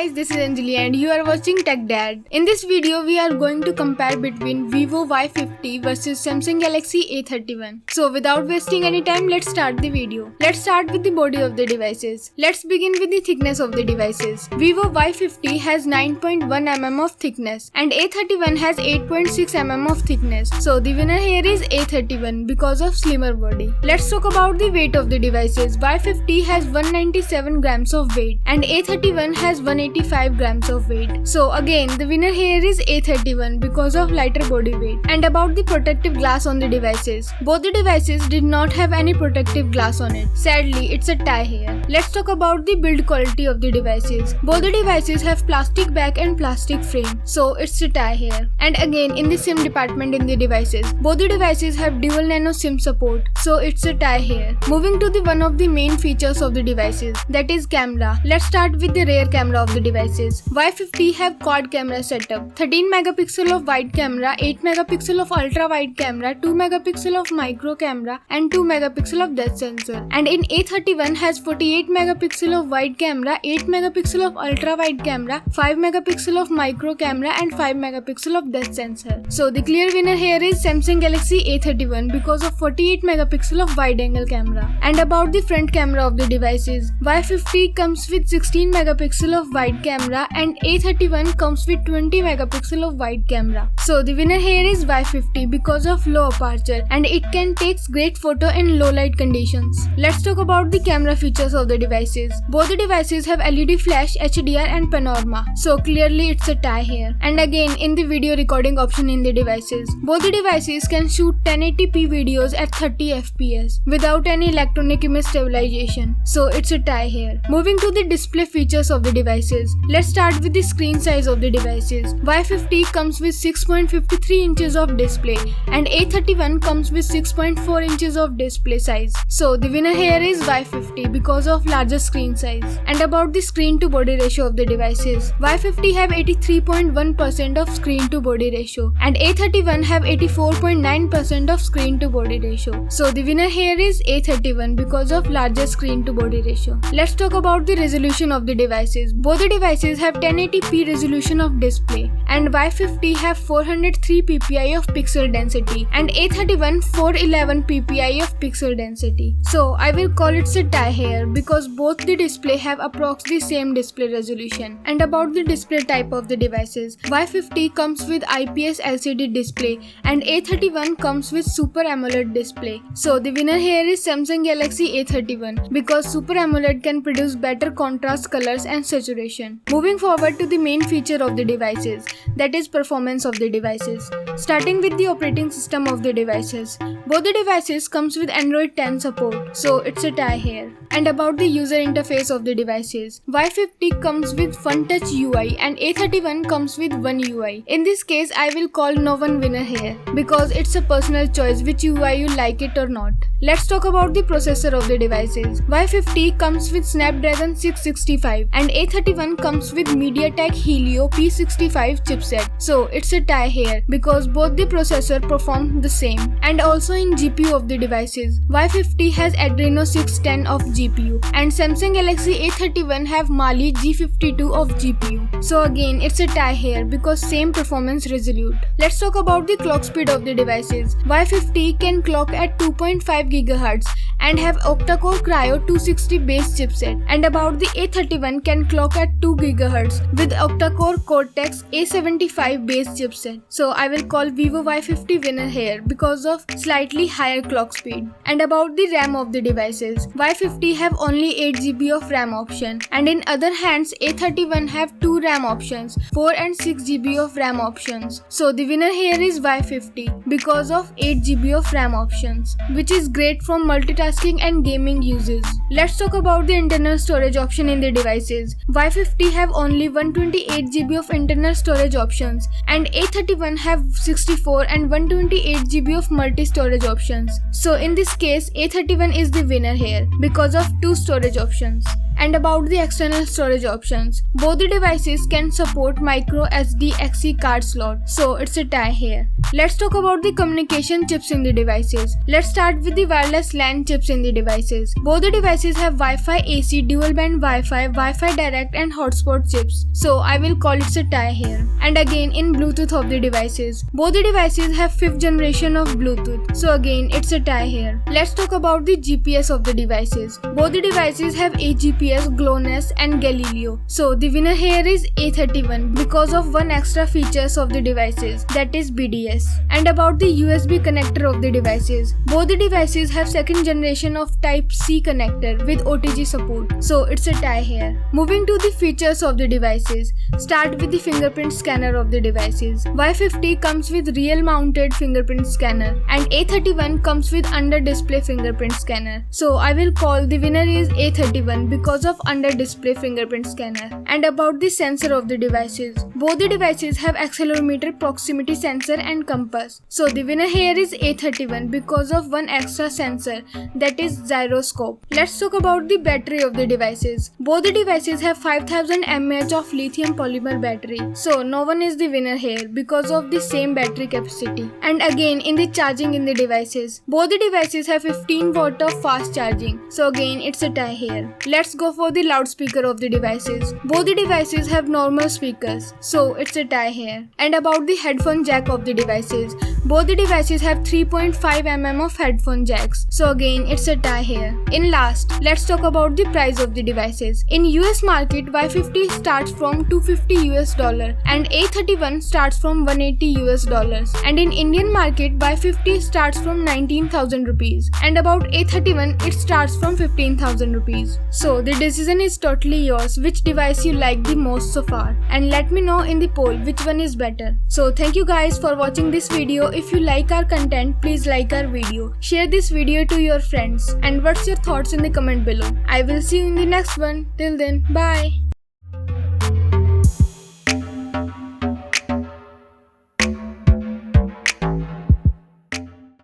guys, this is Anjali and you are watching Tech Dad. In this video, we are going to compare between Vivo Y50 versus Samsung Galaxy A31. So without wasting any time, let's start the video. Let's start with the body of the devices. Let's begin with the thickness of the devices. Vivo Y50 has 9.1 mm of thickness and A31 has 8.6 mm of thickness. So the winner here is A31 because of slimmer body. Let's talk about the weight of the devices. Y50 has 197 grams of weight and A31 has 185 grams of weight. So again, the winner here is A31 because of lighter body weight. And about the protective glass on the devices. Both the devices did not have any protective glass on it. Sadly, it's a tie here. Let's talk about the build quality of the devices. Both the devices have plastic back and plastic frame. So it's a tie here. And again, in the SIM department in the devices, both the devices have dual nano SIM support. So it's a tie here. Moving to the one of the main features of the devices, that is camera. Let's start with the rear camera of the devices. Y50 have quad camera setup, 13 megapixel of wide camera, 8 megapixel of ultra wide camera, 2 megapixel of micro camera and 2 megapixel of depth sensor. And in A31 has 48 megapixel of wide camera, 8 megapixel of ultra wide camera, 5 megapixel of micro camera and 5 megapixel of depth sensor. So the clear winner here is Samsung Galaxy A31 because of 48 megapixel of wide angle camera. And about the front camera of the devices, Y50 comes with 16 megapixel of wide camera and A31 comes with 20 megapixel of wide camera. So the winner here is Y50 because of low aperture and it can take great photo in low light conditions. Let's talk about the camera features of the devices. Both the devices have LED flash, HDR and panorama. So clearly it's a tie here. And again, in the video recording option in the devices, both the devices can shoot 1080p videos at 30 fps without any electronic image stabilization. So it's a tie here. Moving to the display features of the devices. Let's start with the screen size of the devices. Y50 comes with 6.53 inches of display and A31 comes with 6.4 inches of display size. So the winner here is Y50 because of larger screen size. And about the screen to body ratio of the devices, Y50 have 83.1% of screen to body ratio and A31 have 84.9% of screen to body ratio. So the winner here is A31 because of larger screen to body ratio. Let's talk about the resolution of the devices. Both the devices have 1080p resolution of display and Y50 have 403 ppi of pixel density and A31 411 ppi of pixel density. So I will call it a tie here because both the display have approx the same display resolution. And about the display type of the devices, Y50 comes with IPS LCD display and A31 comes with Super AMOLED display. So the winner here is Samsung Galaxy A31 because Super AMOLED can produce better contrast colors and saturation. Moving forward to the main feature of the devices, that is performance of the devices. Starting with the operating system of the devices. Both the devices comes with Android 10 support, so it's a tie here. And about the user interface of the devices, Y50 comes with FunTouch UI and A31 comes with One UI. In this case, I will call no one winner here because it's a personal choice which UI you like it or not. Let's talk about the processor of the devices. Y50 comes with Snapdragon 665 and A31 comes with MediaTek Helio P65 chipset. So it's a tie here because both the processor perform the same. And also in GPU of the devices, Y50 has Adreno 610 of GPU and Samsung Galaxy A31 have Mali G52 of GPU. So again, it's a tie here because same performance resolute. Let's talk about the clock speed of the devices. Y50 can clock at 2.5 GHz and have octa-core Cryo 260 base chipset. And about the A31 can clock at 2 GHz with octa-core Cortex A75 base chipset. So I will call Vivo Y50 winner here because of slightly higher clock speed. And about the RAM of the devices, Y50 have only 8GB of RAM option and in other hands A31 have 2 RAM options, 4 and 6GB of RAM options. So the winner here is Y50 because of 8GB of RAM options, which is great from multitasking and gaming uses. Let's talk about the internal storage option in the devices. Y50 have only 128GB of internal storage options and A31 have 64 and 128GB of multi-storage options. So in this case, A31 is the winner here because of 2 storage options. And about the external storage options, both the devices can support micro SD XC card slot, so it's a tie here. Let's talk about the communication chips in the devices. Let's start with the wireless LAN chips in the devices. Both the devices have Wi-Fi AC, dual band Wi-Fi, Wi-Fi direct and hotspot chips, so I will call it a tie here. And again in Bluetooth of the devices, both the devices have 5th generation of Bluetooth, so again it's a tie here. Let's talk about the GPS of the devices. Both the devices have AGPS, GLONASS and Galileo, so the winner here is A31 because of one extra features of the devices, that is BDS. And about the USB connector of the devices, both the devices have 2nd generation of Type C connector with OTG support, so it's a tie here. Moving to the features of the devices, start with the fingerprint scanner of the devices. Y50 comes with real mounted fingerprint scanner and A31 comes with under display fingerprint scanner, so I will call the winner is A31 because of under display fingerprint scanner. And about the sensor of the devices, both the devices have accelerometer, proximity sensor and compass, so the winner here is A31 because of one extra sensor, that is gyroscope. Let's talk about the battery of the devices. Both the devices have 5000 mAh of lithium polymer battery, so no one is the winner here because of the same battery capacity. And again in the charging in the devices, both the devices have 15 watt of fast charging, so again it's a tie here. Let's go for the loudspeaker of the devices. Both the devices have normal speakers, so it's a tie here. And about the headphone jack of the devices, both the devices have 3.5 mm of headphone jacks, so again it's a tie here. In last, let's talk about the price of the devices. In US market, Y50 starts from $250 and A31 starts from $180, and in Indian market Y50 starts from 19,000 rupees and about A31 it starts from 15,000 rupees. So the decision is totally yours, which device you like the most so far, and let me know in the poll which one is better. So thank you guys for watching this video. If you like our content, please like our video, share this video to your friends, and what's your thoughts in the comment below. I will see you in the next one. Till then, bye.